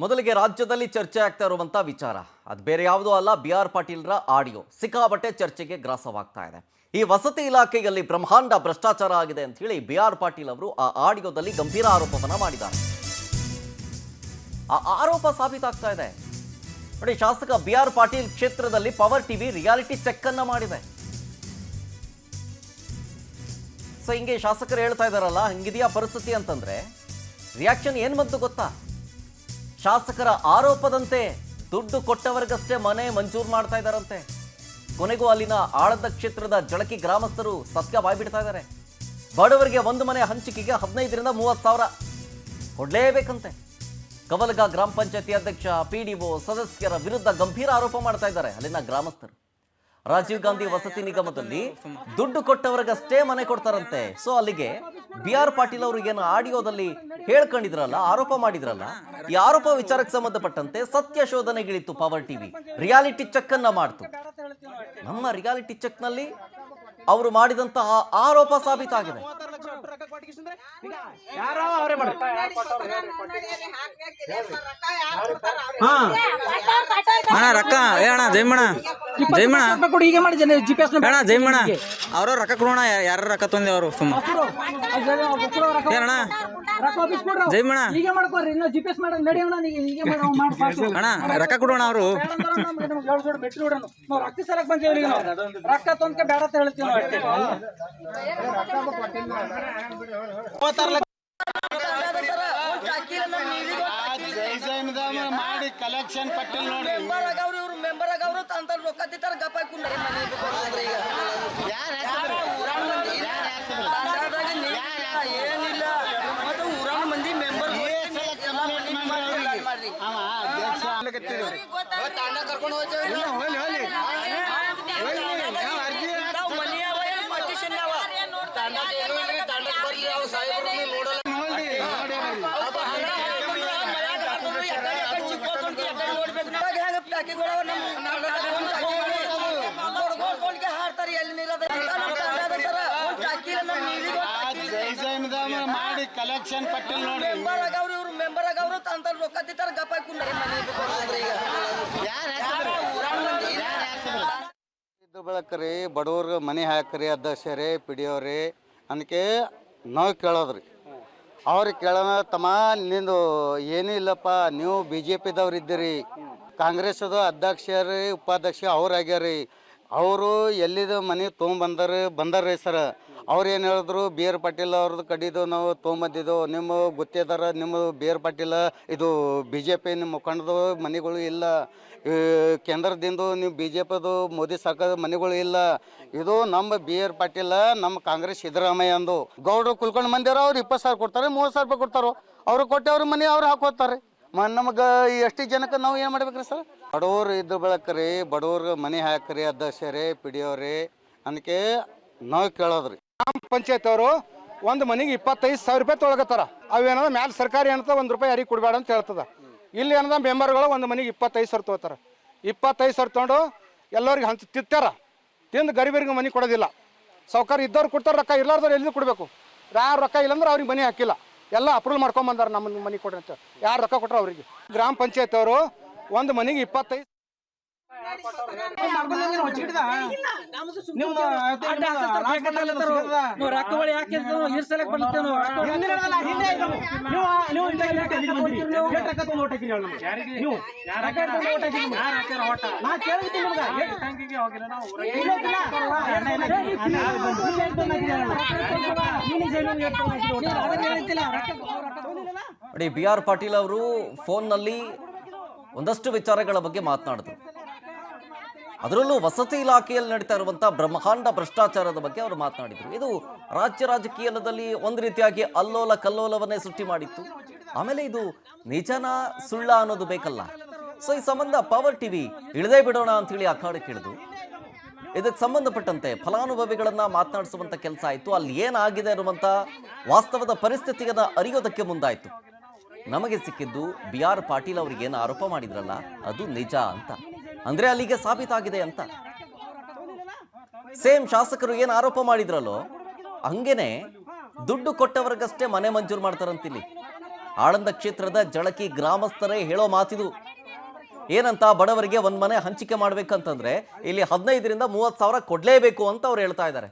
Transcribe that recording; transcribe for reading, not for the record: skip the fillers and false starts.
ಮೊದಲಿಗೆ ರಾಜ್ಯದಲ್ಲಿ ಚರ್ಚೆ ಆಗ್ತಾ ಇರುವಂತ ವಿಚಾರ ಅದು ಬೇರೆ ಯಾವುದೂ ಅಲ್ಲ, BR ಪಾಟೀಲ್ರ ಆಡಿಯೋ ಸಿಕ್ಕಾಪಟ್ಟೆ ಚರ್ಚೆಗೆ ಗ್ರಾಸವಾಗ್ತಾ ಇದೆ. ಈ ವಸತಿ ಇಲಾಖೆಯಲ್ಲಿ ಬ್ರಹ್ಮಾಂಡ ಭ್ರಷ್ಟಾಚಾರ ಆಗಿದೆ ಅಂತ ಹೇಳಿ BR ಪಾಟೀಲ್ ಅವರು ಆ ಆಡಿಯೋದಲ್ಲಿ ಗಂಭೀರ ಆರೋಪವನ್ನ ಮಾಡಿದ್ದಾರೆ. ಆ ಆರೋಪ ಸಾಬೀತಾಗ್ತಾ ಇದೆ. ನೋಡಿ, ಶಾಸಕ BR ಪಾಟೀಲ್ ಕ್ಷೇತ್ರದಲ್ಲಿ ಪವರ್ ಟಿವಿ ರಿಯಾಲಿಟಿ ಚೆಕ್ ಅನ್ನ ಮಾಡಿದೆ. ಸೊ ಹಿಂಗೆ ಶಾಸಕರು ಹೇಳ್ತಾ ಇದಾರಲ್ಲ, ಹಂಗಿದೆಯಾ ಪರಿಸ್ಥಿತಿ ಅಂತಂದ್ರೆ ರಿಯಾಕ್ಷನ್ ಏನ್ ಬಂತು ಗೊತ್ತಾ? ಶಾಸಕರ ಆರೋಪದಂತೆ ದುಡ್ಡು ಕೊಟ್ಟವರಿಗಷ್ಟೇ ಮನೆ ಮಂಜೂರು ಮಾಡ್ತಾ ಇದ್ದಾರಂತೆ. ಕೊನೆಗೂ ಅಲ್ಲಿನ ಆಳದ ಕ್ಷೇತ್ರದ ಜಳಕಿ ಗ್ರಾಮಸ್ಥರು ಸತ್ಯ ಬಾಯ್ಬಿಡ್ತಾ ಇದ್ದಾರೆ. ಬಡವರಿಗೆ ಒಂದು ಮನೆ ಹಂಚಿಕೆಗೆ 15ರಿಂದ 30 ಸಾವಿರ ಕೊಡ್ಲೇಬೇಕಂತೆ. ಕವಲಗ ಗ್ರಾಮ ಪಂಚಾಯತಿ ಅಧ್ಯಕ್ಷ, PDO ಸದಸ್ಯರ ವಿರುದ್ಧ ಗಂಭೀರ ಆರೋಪ ಮಾಡ್ತಾ ಇದ್ದಾರೆ ಅಲ್ಲಿನ ಗ್ರಾಮಸ್ಥರು. ರಾಜೀವ್ ಗಾಂಧಿ ವಸತಿ ನಿಗಮದಲ್ಲಿ ದುಡ್ಡು ಕೊಟ್ಟವರಿಗಷ್ಟೇ ಮನೆ ಕೊಡ್ತಾರಂತೆ. ಸೊ ಅಲ್ಲಿಗೆ BR ಪಾಟೀಲ್ ಅವರು ಏನು ಆಡಿಯೋದಲ್ಲಿ ಹೇಳ್ಕೊಂಡಿದ್ರಲ್ಲ, ಆರೋಪ ಮಾಡಿದ್ರಲ್ಲ, ಈ ಆರೋಪ ವಿಚಾರಕ್ಕೆ ಸಂಬಂಧಪಟ್ಟಂತೆ ಸತ್ಯ ಶೋಧನೆಗಿಳಿತು ಪವರ್ ಟಿವಿ. ರಿಯಾಲಿಟಿ ಚೆಕ್ ಅನ್ನ ಮಾಡ್ತು. ನಮ್ಮ ರಿಯಾಲಿಟಿ ಚೆಕ್ ನಲ್ಲಿ ಅವರು ಮಾಡಿದಂತಹ ಆರೋಪ ಸಾಬೀತಾಗಿದೆ. ಅವ್ರ ರೊಕ್ಕ ಕೊಡೋಣ, ಯಾರ ರೊಕ್ಕ ತಂದೆ ಅವರು ಸುಮ್ಮ ಅಣ್ಣ ರೊಕ್ಕ ಕೊಡೋಣ ಅವರು ರೊಕ್ಕ ಸಲಕ್ ಬಂದೇವ್ರಿ. ರೊಕ್ಕ ತೊಂದ್ಕೆ ಬೇಡ ಅಂತ ಹೇಳ್ತೀವಿ ನಾವು. ಮಾಡಿ ಕಲೆಕ್ಷನ್ ಪಟ್ಟಿಲ್ ನೋಡಿ ಮೆಂಬರ್ ಆಗವ್ರು ತಂತ ರೊಕ್ಕ ತಿಂತಾರ ಗಪ್ಪ ಏನಿಲ್ಲ. ಮತ್ತೆ ಊರಾಣ ಮಂದಿ ಮೆಂಬರ್ ಕರ್ಕೊಂಡು ಹೋಗ್ತೇವೆ. ಮಾಡಿ ಕಲೆಕ್ಷನ್ ಪಟ್ಟಿಲ್ ನೋಡಿ ಮೆಂಬರ್ ಆಗವ್ರು ತಂತ ರೊಕ್ಕ ತಿಂತಾರ ಗಪ್ಪ ಇದ್ರ ಬಳಕ್ರಿ ಬಡವ್ರಿಗೆ ಮನೆ ಹಾಕ್ರಿ ಅಧ್ಯಕ್ಷರೇ PDO ರೀ ಅದಕ್ಕೆ ನಾವು ಕೇಳೋದ್ರಿ. ಅವ್ರಿಗೆ ಕೇಳೋಣ, ತಮ್ಮ ನಿಂದು ಏನೂ ಇಲ್ಲಪ್ಪ, ನೀವು BJPದವ್ರು ಇದ್ದೀರಿ, ಕಾಂಗ್ರೆಸ್ದು ಅಧ್ಯಕ್ಷರು ಉಪಾಧ್ಯಕ್ಷ ಅವ್ರು ಆಗ್ಯಾರಿ, ಅವರು ಎಲ್ಲಿದು ಮನೆ ಬಂದಾರ್ರಿ ಸರ್. ಅವ್ರು ಏನು ಹೇಳಿದ್ರು, BR ಪಾಟೀಲ್ ಅವ್ರದ್ದು ಕಡಿದು ನಾವು ತೊಗೊಂಬಂದಿದ್ದು, ನಿಮ್ಮ ಗೊತ್ತಿದಾರ, ನಿಮ್ಮ BR ಪಾಟೀಲ್ ಇದು BJP ನಿಮ್ಮ ಮುಖಂಡದು ಮನೆಗಳು ಇಲ್ಲ, ಕೇಂದ್ರದಿಂದ ನೀವು BJPದು ಮೋದಿ ಸರ್ಕಾರದ ಮನೆಗಳು ಇಲ್ಲ, ಇದು ನಮ್ಮ BR ಪಾಟೀಲ್ ನಮ್ಮ ಕಾಂಗ್ರೆಸ್ ಸಿದ್ದರಾಮಯ್ಯ ಅಂದು ಗೌಡ್ರು ಕುಲ್ಕೊಂಡು ಮಂದಿರ ಅವ್ರು 20 ಸಾವಿರ ಕೊಡ್ತಾರೆ, 30 ಸಾವಿರ ರೂಪಾಯಿ ಕೊಡ್ತಾರೋ, ಅವ್ರು ಕೊಟ್ಟೆ ಅವ್ರ ಮನೆ ಅವ್ರು ಹಾಕೋತಾರೆ. ನಮಗೆ ಎಷ್ಟು ಜನಕ್ಕೆ ನಾವು ಏನು ಮಾಡ್ಬೇಕ್ರಿ ಸರ್? ಬಡವ್ರು ಇದ್ರ ಬಳಕ್ರಿ ಬಡವ್ರಿಗೆ ಮನೆ ಹಾಕ್ರಿ ಅಧ್ಯಕ್ಷರೇ PDO ರೀ ಅದಕ್ಕೆ ನಾವು ಕೇಳೋದ್ರಿ. ಗ್ರಾಮ ಪಂಚಾಯತ್ ಅವರು ಒಂದು ಮನೆಗೆ 25 ಸಾವಿರ ರೂಪಾಯಿ ತೊಳಗತ್ತಾರ. ಅವೇನದ ಮ್ಯಾಲ ಸರ್ಕಾರಿ ಏನದ ₹1 ಯಾರಿಗೆ ಕೊಡಬೇಡ ಅಂತ ಹೇಳ್ತದ. ಇಲ್ಲಿ ಏನದ ಮೆಂಬರ್ಗಳು ಒಂದು ಮನೆಗೆ 25 ಸಾವಿರ ತೊಗೋತಾರ. 25 ಸಾವಿರ ತೊಗೊಂಡು ಎಲ್ಲರಿಗೆ ತಿಂತಾರ. ತಿಂದು ಗರೀಬರಿಗೆ ಮನೆ ಕೊಡೋದಿಲ್ಲ. ಸೌಕರ್ಯ ಇದ್ದವ್ರು ಕೊಡ್ತಾರೆ, ರೊಕ್ಕ ಇರ್ಲಾರ್ದವ್ರು ಎಲ್ಲಿ ಕೊಡಬೇಕು? ಯಾರು ರೊಕ್ಕ ಇಲ್ಲಂದ್ರೆ ಅವ್ರಿಗೆ ಮನೆ ಹಾಕಿಲ್ಲ, ಎಲ್ಲ ಅಪ್ರೂವಲ್ ಮಾಡ್ಕೊಂಬಂದಾರ ನಮ್ಮ ಮನೆ ಕೊಡ್ರಿ ಅಂತ. ಯಾರು ರೊಕ್ಕ ಕೊಟ್ಟರು ಅವರಿಗೆ. ಗ್ರಾಮ ಪಂಚಾಯತ್ ಅವರು ಒಂದು ಮನೆಗೆ 25 ನೋಡಿ, BR ಪಾಟೀಲ್ ಅವರು ಫೋನ್ನಲ್ಲಿ ಒಂದಷ್ಟು ವಿಚಾರಗಳ ಬಗ್ಗೆ ಮಾತನಾಡಿದ್ರು. ಅದರಲ್ಲೂ ವಸತಿ ಇಲಾಖೆಯಲ್ಲಿ ನಡೀತಾ ಇರುವಂತಹ ಬ್ರಹ್ಮಾಂಡ ಭ್ರಷ್ಟಾಚಾರದ ಬಗ್ಗೆ ಅವರು ಮಾತನಾಡಿದ್ರು. ಇದು ರಾಜ್ಯ ರಾಜಕೀಯದಲ್ಲಿ ಒಂದು ರೀತಿಯಾಗಿ ಅಲ್ಲೋಲ ಕಲ್ಲೋಲವನ್ನೇ ಸೃಷ್ಟಿ ಮಾಡಿತ್ತು. ಆಮೇಲೆ ಇದು ನಿಜನ ಸುಳ್ಳ ಅನ್ನೋದು ಬೇಕಲ್ಲ. ಸೊ ಈ ಸಂಬಂಧ ಪವರ್ ಟಿವಿ ಇಳದೇ ಬಿಡೋಣ ಅಂತ ಹೇಳಿ ಅಖಾಡಕ್ಕೆ ಇಳಿದು ಇದಕ್ಕೆ ಸಂಬಂಧಪಟ್ಟಂತೆ ಫಲಾನುಭವಿಗಳನ್ನ ಮಾತನಾಡಿಸುವಂತ ಕೆಲಸ ಆಯಿತು. ಅಲ್ಲಿ ಏನಾಗಿದೆ ಅನ್ನುವಂಥ ವಾಸ್ತವದ ಪರಿಸ್ಥಿತಿಯನ್ನ ಅರಿಯೋದಕ್ಕೆ ಮುಂದಾಯಿತು. ನಮಗೆ ಸಿಕ್ಕಿದ್ದು BR ಪಾಟೀಲ್ ಅವ್ರಿಗೆ ಏನು ಆರೋಪ ಮಾಡಿದ್ರಲ್ಲ ಅದು ನಿಜ ಅಂತ, ಅಂದ್ರೆ ಅಲ್ಲಿಗೆ ಸಾಬೀತಾಗಿದೆ ಅಂತ. ಸೇಮ್ ಶಾಸಕರು ಏನು ಆರೋಪ ಮಾಡಿದ್ರಲ್ಲೋ ಹಂಗೇನೆ ದುಡ್ಡು ಕೊಟ್ಟವರಿಗಷ್ಟೇ ಮನೆ ಮಂಜೂರು ಮಾಡ್ತಾರಂತಿಲ್ಲಿ. ಆಳಂದ ಕ್ಷೇತ್ರದ ಜಳಕಿ ಗ್ರಾಮಸ್ಥರೇ ಹೇಳೋ ಮಾತಿದು. ಏನಂತ, ಬಡವರಿಗೆ ಒಂದು ಮನೆ ಹಂಚಿಕೆ ಮಾಡ್ಬೇಕಂತಂದ್ರೆ ಇಲ್ಲಿ 15 ರಿಂದ 30 ಸಾವಿರ ಕೊಡ್ಲೇಬೇಕು ಅಂತ ಅವ್ರು ಹೇಳ್ತಾ ಇದ್ದಾರೆ.